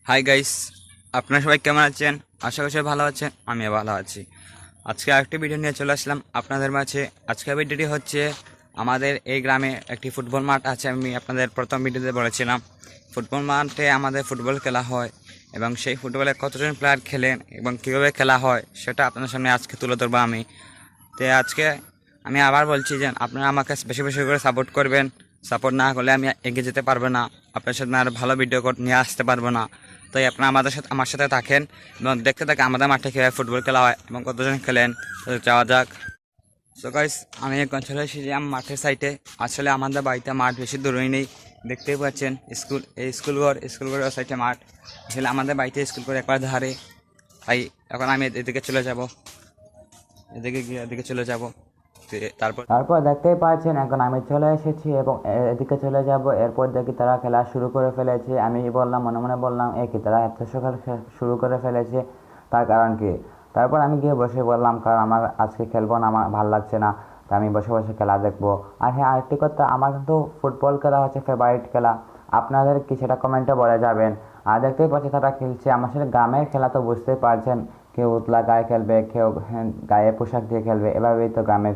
Hi guys, আপনারা সবাই কেমন আছেন? আশা করি সবাই ভালো আছেন। আমিও ভালো আছি। আজকে আরেকটি ভিডিও নিয়ে চলে আসলাম আপনাদের মাঝে। আজকের ভিডিওটি হচ্ছে আমাদের এই গ্রামে একটি ফুটবল মাঠ আছে। আমি আপনাদের প্রথম ভিডিওতে বলেছিলাম ফুটবল মাঠে আমাদের ফুটবল খেলা হয় এবং সেই ফুটবলে কতজন প্লেয়ার খেলেন এবং কীভাবে খেলা হয় সেটা আপনাদের সামনে আজকে তুলে ধরবো আমি। তো আজকে আমি আবার বলছি যে আপনারা আমাকে বেশি বেশি করে সাপোর্ট করবেন। সাপোর্ট না করলে আমি এগিয়ে যেতে পারবো না, আপনার সাথে আর ভালো ভিডিও নিয়ে আসতে পারবো না। তাই আপনারা আমার সাথে থাকেন এবং দেখতে থাকেন আমাদের মাঠে কীভাবে ফুটবল খেলা হয় এবং কতজন খেলেন। তো যাওয়া যাক। সো গাইস, আমি এখন চলে এসেছি আমার মাঠের সাইডে। আসলে আমাদের বাড়িতে মাঠ বেশি দূরেই নেই, দেখতেই পাচ্ছেন স্কুলঘরের সাইডে মাঠ। আসলে আমাদের বাড়িতে স্কুল করে একবার ধারে। তাই এখন আমি এদিকে চলে যাব, এদিকে চলে যাব। তারপর তারপর দেখতেই পাচ্ছেন এখন আমি চলে এসেছি এবং এদিকে চলে যাব। এরপর দেখি তারা খেলা শুরু করে ফেলেছে। আমি বললাম, মনে মনে বললাম, কি তারা এত সকাল শুরু করে ফেলেছে, তার কারণ কি? তারপর আমি গিয়ে বসে বললাম, কারণ আমার আজকে খেলবো না, আমার ভালো লাগছে না, তা আমি বসে বসে খেলা দেখবো। আর হ্যাঁ, আরেকটি কথা, আমার কিন্তু ফুটবল খেলা হচ্ছে ফেভারিট খেলা। আপনাদের কি সেটা কমেন্টে বলে যাবেন। আর দেখতেই পাচ্ছি তারা খেলছে। আমার সাথে গ্রামের খেলা তো বুঝতেই পারছেন, কেউ উতলা গায়ে খেলবে, কেউ গায়ে পোশাক দিয়ে খেলবে, এভাবেই তো গ্রামের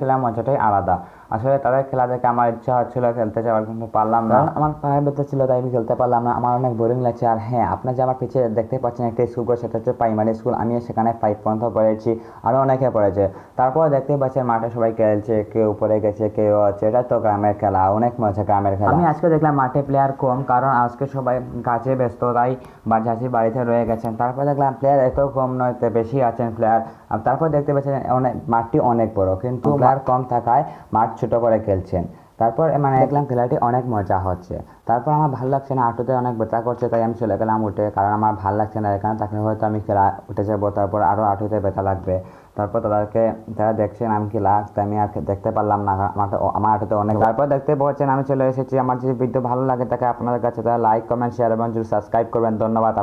খেলার মজাটাই আলাদা। আসলে তাদের খেলা দেখে আমার ইচ্ছা হচ্ছিল খেলতে যাওয়ার, কিন্তু পারলাম না, আমার পায়ের ব্যথা ছিল, তাই আমি খেলতে পারলাম না। আমার অনেক বোরিং লাগছে। আর হ্যাঁ, আপনার যে আমার পিছিয়ে দেখতে পাচ্ছেন একটা স্কুল করে, সেটা হচ্ছে প্রাইমারি স্কুল। আমি সেখানে 5 পর্যন্ত পড়েছি, আরও অনেকে পড়েছে। তারপর দেখতে পাচ্ছেন মাঠে সবাই খেলছে, কেউ উপরে গেছে, কেউ হচ্ছে। এটা তো গ্রামের খেলা, অনেক মজা গ্রামের খেলা। আমি আজকে দেখলাম মাঠে প্লেয়ার কম, কারণ আজকে সবাই কাজে ব্যস্ত, তাই চাষি বাড়িতে রয়ে গেছেন। তারপর দেখলাম প্লেয়ার এত কম নয়, বেশি আছেন প্লেয়ার। তারপর দেখতে পাচ্ছেন মাঠটি অনেক বড়, কিন্তু প্লেয়ার কম থাকায় মাঠ ছোট করে খেলছেন। তারপর দেখলাম খেলাটি অনেক মজা হচ্ছে। তারপর আমার ভালো লাগছে না, হাঁটুতে অনেক ব্যথা করছে, তাই আমি চলে গেলাম উঠে, কারণ আমার ভালো লাগছে না। এখানে থাকলে হয়তো আমি খেলা উঠে যাবো, তারপর আরও হাঁটুতে ব্যথা লাগবে। তারপর যারা দেখছেন আমি খেলা, আমি আর দেখতে পারলাম না, আমার হাঁটুতে অনেক। তারপর দেখতে পাচ্ছেন আমি চলে এসেছি। আমার যদি ভিডিও ভালো লাগে থাকে আপনাদের কাছে, তাহলে লাইক, কমেন্ট, শেয়ার এবং সাবস্ক্রাইব করবেন। ধন্যবাদ।